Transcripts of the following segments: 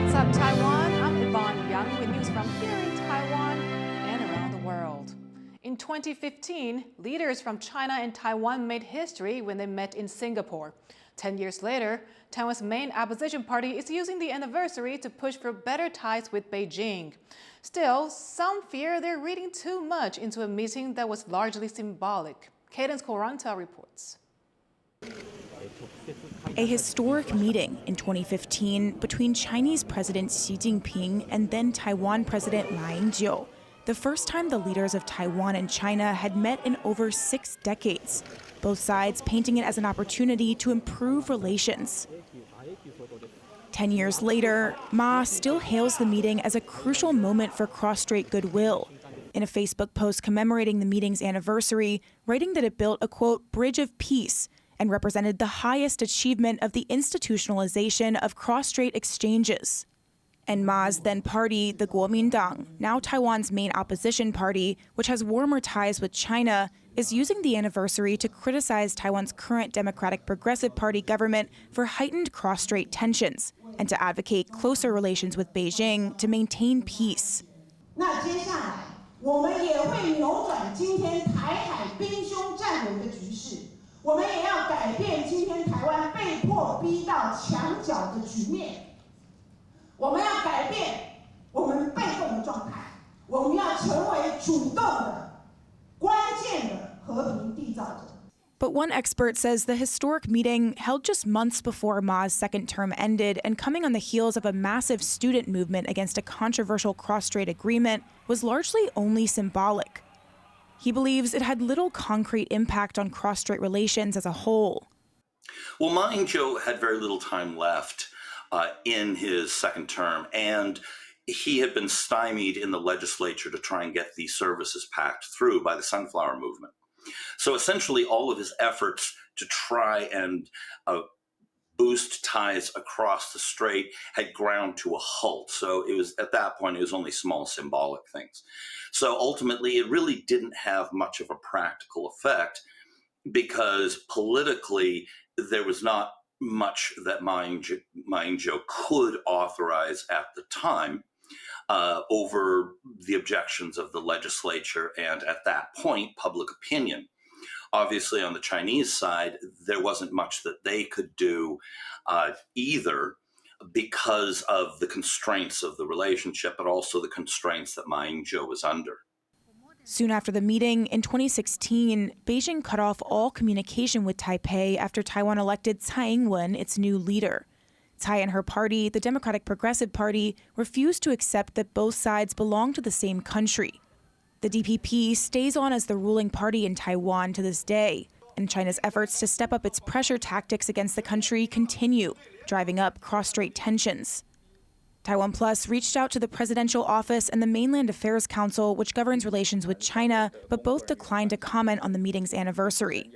What's up, Taiwan? I'm Yvonne with news from here in Taiwan and around the world. In 2015, leaders from China and Taiwan made history when they met in Singapore. 10 years later, Taiwan's main opposition party is using the anniversary to push for better ties with Beijing. Still, some fear they're reading too much into a meeting that was largely symbolic. Cadence Coranta reports. A historic meeting in 2015 between Chinese President Xi Jinping and then Taiwan President Ma Ying-jeou, the first time the leaders of Taiwan and China had met in over 6 decades, both sides painting it as an opportunity to improve relations. 10 years later, Ma still hails the meeting as a crucial moment for Cross-Strait goodwill. In a Facebook post commemorating the meeting's anniversary, writing that it built a, quote, bridge of peace and represented the highest achievement of the institutionalization of cross-strait exchanges. And Ma's then party, the Kuomintang, now Taiwan's main opposition party, which has warmer ties with China, is using the anniversary to criticize Taiwan's current Democratic Progressive Party government for heightened cross-strait tensions and to advocate closer relations with Beijing to maintain peace. 那接下来我们也会扭转今天台海兵凶战危的局势。 我们也要改变今天台湾被迫逼到墙角的局面。我们要改变我们被动的状态，我们要成为主动的、关键的和平缔造者。 But one expert says the historic meeting, held just months before Ma's second term ended and coming on the heels of a massive student movement against a controversial cross-strait agreement, was largely only symbolic. He believes it had little concrete impact on cross-strait relations as a whole. Well, Ma Ying-jeou had very little time left in his second term, and he had been stymied in the legislature to try and get the services pact through by the Sunflower Movement. So essentially all of his efforts to try and boost ties across the strait had ground to a halt. So it was at that point, it was only small symbolic things. So ultimately, it really didn't have much of a practical effect because politically, there was not much that Ma Ying-jeou could authorize at the time over the objections of the legislature and at that point, public opinion. Obviously, on the Chinese side, there wasn't much that they could do either because of the constraints of the relationship, but also the constraints that Ma Ying-jeou was under. Soon after the meeting, in 2016, Beijing cut off all communication with Taipei after Taiwan elected Tsai Ing-wen its new leader. Tsai and her party, the Democratic Progressive Party, refused to accept that both sides belong to the same country. The DPP stays on as the ruling party in Taiwan to this day, and China's efforts to step up its pressure tactics against the country continue, driving up cross-strait tensions. TaiwanPlus reached out to the Presidential Office and the Mainland Affairs Council, which governs relations with China, but both declined to comment on the meeting's anniversary.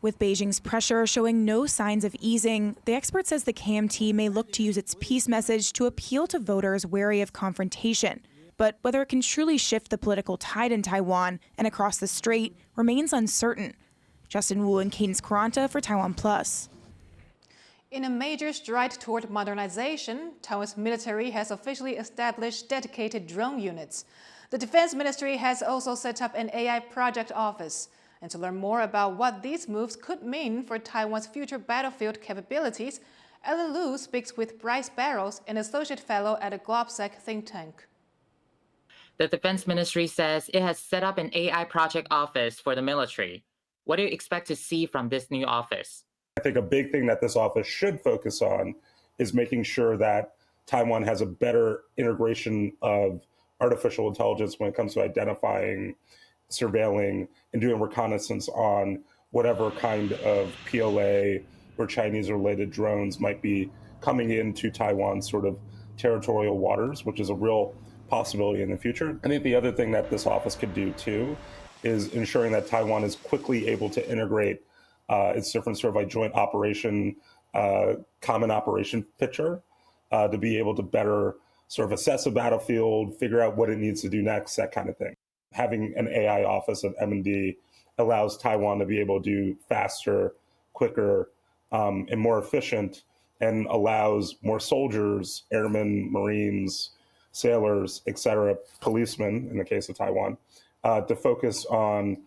With Beijing's pressure showing no signs of easing, the expert says the KMT may look to use its peace message to appeal to voters wary of confrontation. But whether it can truly shift the political tide in Taiwan and across the strait remains uncertain. Justin Wu and Cadence Coranta for TaiwanPlus. In a major stride toward modernization, Taiwan's military has officially established dedicated drone units. The Defense Ministry has also set up an AI project office. And to learn more about what these moves could mean for Taiwan's future battlefield capabilities, Ellen Liu speaks with Bryce Barrows, an associate fellow at a GlobSec think tank. The Defense Ministry says it has set up an AI project office for the military. What do you expect to see from this new office? I think a big thing that this office should focus on is making sure that Taiwan has a better integration of artificial intelligence when it comes to identifying, surveilling, and doing reconnaissance on whatever kind of PLA or Chinese-related drones might be coming into Taiwan's sort of territorial waters, which is a real possibility in the future. I think the other thing that this office could do too is ensuring that Taiwan is quickly able to integrate its different sort of like joint operation, common operation picture to be able to better sort of assess a battlefield, figure out what it needs to do next, that kind of thing. Having an AI office of M&D allows Taiwan to be able to do faster, quicker, and more efficient and allows more soldiers, airmen, Marines, sailors, etc., policemen, in the case of Taiwan, to focus on,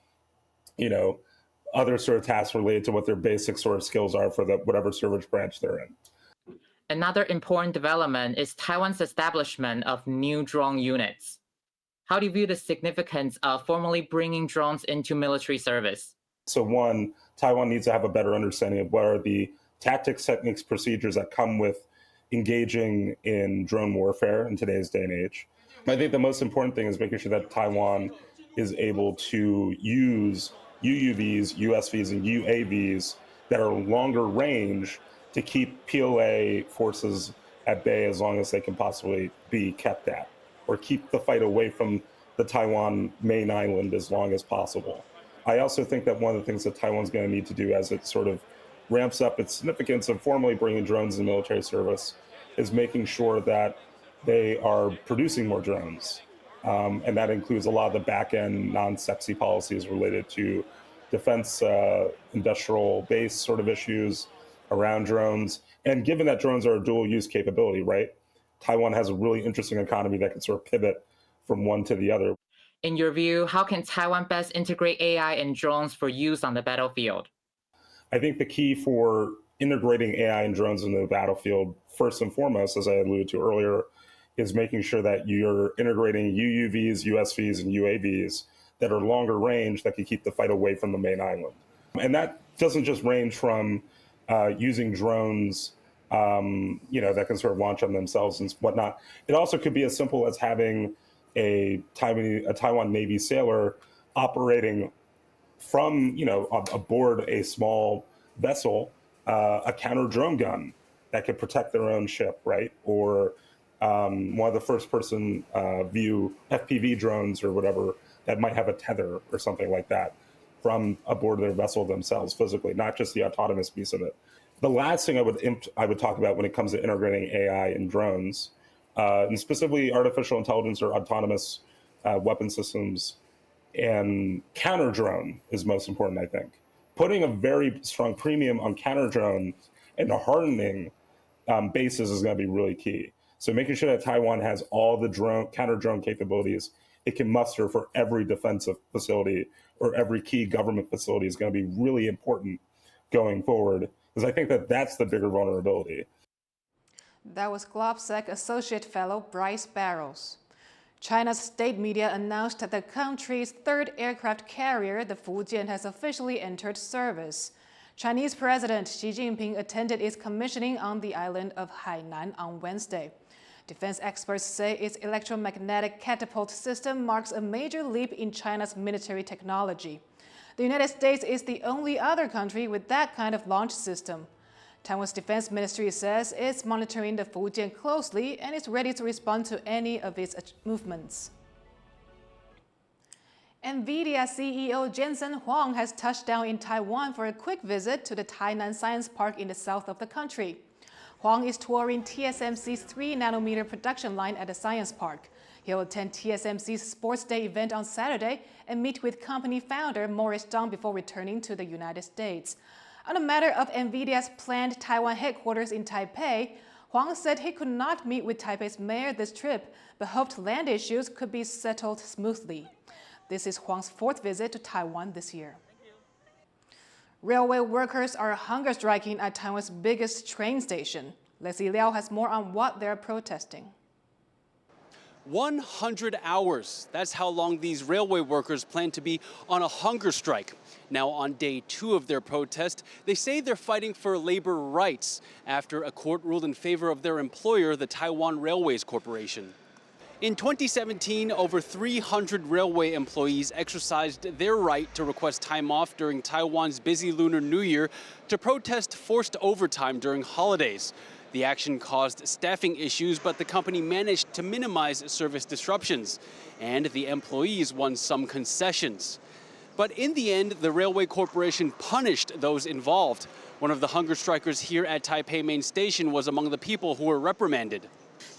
other sort of tasks related to what their basic sort of skills are for whatever service branch they're in. Another important development is Taiwan's establishment of new drone units. How do you view the significance of formally bringing drones into military service? So one, Taiwan needs to have a better understanding of what are the tactics, techniques, procedures that come with engaging in drone warfare in today's day and age. I think the most important thing is making sure that Taiwan is able to use UUVs, USVs, and UAVs that are longer range to keep PLA forces at bay as long as they can possibly be kept at, or keep the fight away from the Taiwan main island as long as possible. I also think that one of the things that Taiwan's going to need to do as it sort of ramps up its significance of formally bringing drones in military service is making sure that they are producing more drones. And that includes a lot of the back-end non-sexy policies related to defense industrial base sort of issues around drones. And given that drones are a dual use capability, right? Taiwan has a really interesting economy that can sort of pivot from one to the other. In your view, how can Taiwan best integrate AI and drones for use on the battlefield? I think the key for integrating AI and drones into the battlefield, first and foremost, as I alluded to earlier, is making sure that you're integrating UUVs, USVs, and UAVs that are longer range that can keep the fight away from the main island. And that doesn't just range from using drones, that can sort of launch on themselves and whatnot. It also could be as simple as having a Taiwan Navy sailor operating from, aboard a small vessel, a counter drone gun that could protect their own ship, right? Or one of the first-person view FPV drones or whatever that might have a tether or something like that from aboard their vessel themselves physically, not just the autonomous piece of it. The last thing I would talk about when it comes to integrating AI and drones, and specifically artificial intelligence or autonomous weapon systems and counter drone is most important, I think. Putting a very strong premium on counter drones and hardening bases is going to be really key. So making sure that Taiwan has all the counter drone capabilities it can muster for every defensive facility or every key government facility is going to be really important going forward, because I think that that's the bigger vulnerability. That was GlobSec Associate Fellow Bryce Barrows. China's state media announced that the country's third aircraft carrier, the Fujian, has officially entered service. Chinese President Xi Jinping attended its commissioning on the island of Hainan on Wednesday. Defense experts say its electromagnetic catapult system marks a major leap in China's military technology. The United States is the only other country with that kind of launch system. Taiwan's defense ministry says it's monitoring the Fujian closely and is ready to respond to any of its movements. Nvidia CEO Jensen Huang has touched down in Taiwan for a quick visit to the Tainan Science Park in the south of the country. Huang is touring TSMC's 3-nanometer production line at the science park. He'll attend TSMC's Sports Day event on Saturday and meet with company founder Morris Chang before returning to the United States. On a matter of Nvidia's planned Taiwan headquarters in Taipei, Huang said he could not meet with Taipei's mayor this trip, but hoped land issues could be settled smoothly. This is Huang's fourth visit to Taiwan this year. Railway workers are hunger striking at Taiwan's biggest train station. Leslie Liao has more on what they're protesting. 100 hours. That's how long these railway workers plan to be on a hunger strike. Now, on day 2 of their protest, they say they're fighting for labor rights after a court ruled in favor of their employer, the Taiwan Railways Corporation. In 2017, over 300 railway employees exercised their right to request time off during Taiwan's busy Lunar New Year to protest forced overtime during holidays. The action caused staffing issues, but the company managed to minimize service disruptions, and the employees won some concessions. But in the end, the Railway Corporation punished those involved. One of the hunger strikers here at Taipei Main Station was among the people who were reprimanded.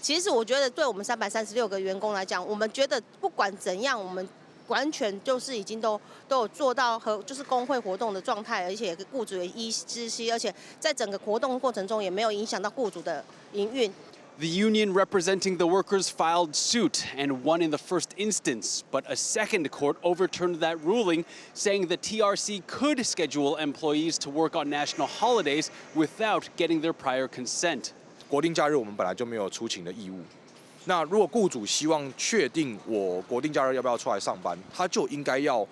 其实我觉得对我们336个员工来讲，我们觉得不管怎样，我们完全就是已经都有做到就是工会活动的状态，而且雇主也依知悉，而且在整个活动过程中也没有影响到雇主的营运。The union representing the workers filed suit and won in the first instance, but a second court overturned that ruling, saying the TRC could schedule employees to work on national holidays without getting their prior consent. 国定假日我们本来就没有出勤的义务。那如果雇主希望确定我国定假日要不要出来上班，他就应该要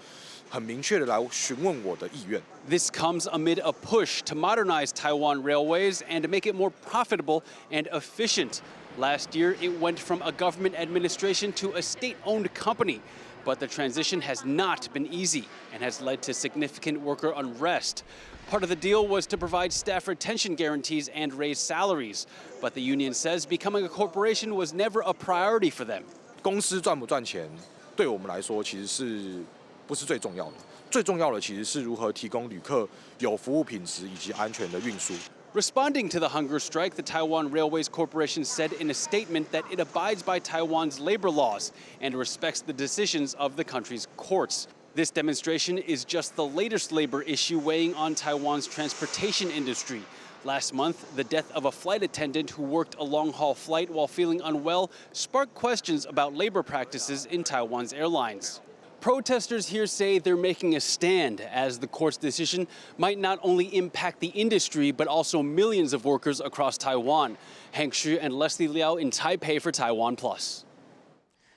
很明确的来询问我的意愿。This comes amid a push to modernize Taiwan railways and make it more profitable and efficient. Last year, it went from a government administration to a state-owned company. But the transition has not been easy and has led to significant worker unrest. Part of the deal was to provide staff retention guarantees and raise salaries. But the union says becoming a corporation was never a priority for them. 公司赚不赚钱，对我们来说其实不是最重要的。最重要的其实是如何提供旅客有服务品质以及安全的运输。Responding to the hunger strike, the Taiwan Railways Corporation said in a statement that it abides by Taiwan's labor laws and respects the decisions of the country's courts. This demonstration is just the latest labor issue weighing on Taiwan's transportation industry. Last month, the death of a flight attendant who worked a long-haul flight while feeling unwell sparked questions about labor practices in Taiwan's airlines. Protesters here say they're making a stand as the court's decision might not only impact the industry but also millions of workers across Taiwan. Hank Xu and Leslie Liao in Taipei for TaiwanPlus.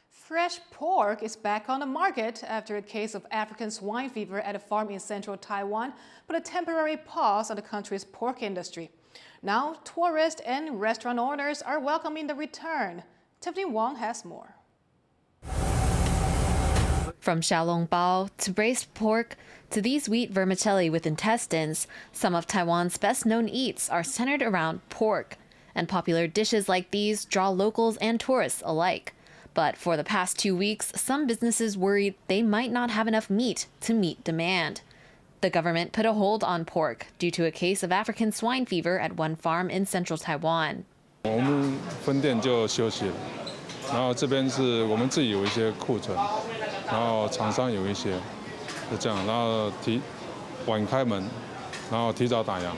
Fresh pork is back on the market after a case of African swine fever at a farm in central Taiwan put a temporary pause on the country's pork industry. Now, tourists and restaurant owners are welcoming the return. Tiffany Wong has more. From xiaolongbao to braised pork to these wheat vermicelli with intestines, some of Taiwan's best-known eats are centered around pork. And popular dishes like these draw locals and tourists alike. But for the past 2 weeks, some businesses worried they might not have enough meat to meet demand. The government put a hold on pork due to a case of African swine fever at one farm in central Taiwan. 我们分店就休息了，然后这边是我们自己有一些库存，然后厂商有一些，就这样，然后晚开门，然后提早打烊。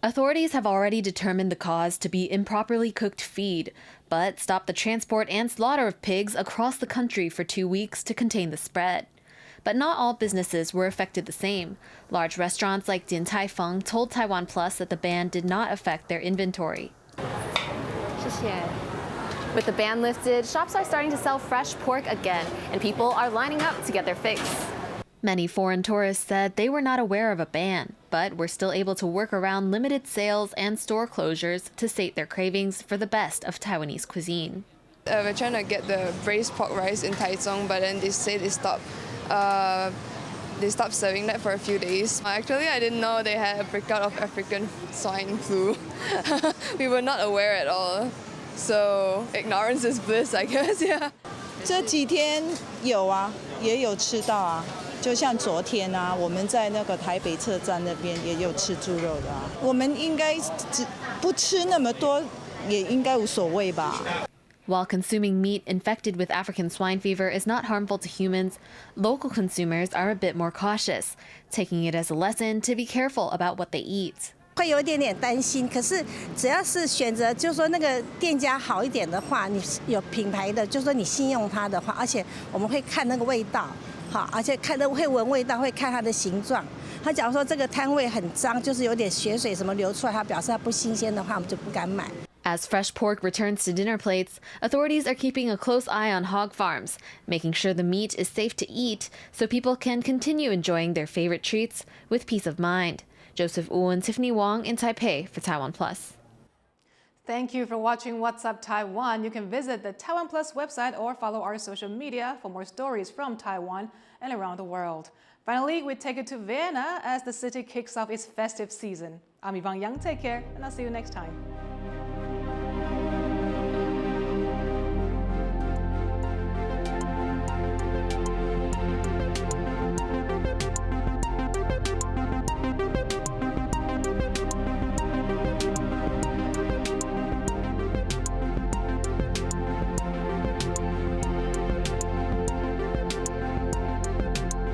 Authorities have already determined the cause to be improperly cooked feed, but stopped the transport and slaughter of pigs across the country for 2 weeks to contain the spread. But not all businesses were affected the same. Large restaurants like Din Tai Fung told TaiwanPlus that the ban did not affect their inventory. With the ban lifted, shops are starting to sell fresh pork again, and people are lining up to get their fix. Many foreign tourists said they were not aware of a ban, but were still able to work around limited sales and store closures to sate their cravings for the best of Taiwanese cuisine. We're trying to get the braised pork rice in Taichung, but then they say they stopped serving that for a few days. Actually, I didn't know they had a breakout of African swine flu. We were not aware at all. So ignorance is bliss, I guess, yeah. 这几天有啊，也有吃到啊。就像昨天啊，我们在那个台北车站那边也有吃猪肉的啊。我们应该不吃那么多，也应该无所谓吧。While consuming meat infected with African swine fever is not harmful to humans, local consumers are a bit more cautious, taking it as a lesson to be careful about what they eat. 会有一点点担心，可是只要是选择，就是说那个店家好一点的话，你有品牌的，就是说你信用它的话，而且我们会看那个味道。好，而且看的会闻味道，会看它的形状。他假如说这个摊位很脏，就是有点血水什么流出来，他表示它不新鲜的话，我们就不敢买。As fresh pork returns to dinner plates, authorities are keeping a close eye on hog farms, making sure the meat is safe to eat so people can continue enjoying their favorite treats with peace of mind. Joseph Wu and Tiffany Wong in Taipei for TaiwanPlus. Thank you for watching What's Up Taiwan. You can visit the TaiwanPlus website or follow our social media for more stories from Taiwan and around the world. Finally, we take it to Vienna as the city kicks off its festive season. I'm Yvonne Yang. Take care, and I'll see you next time.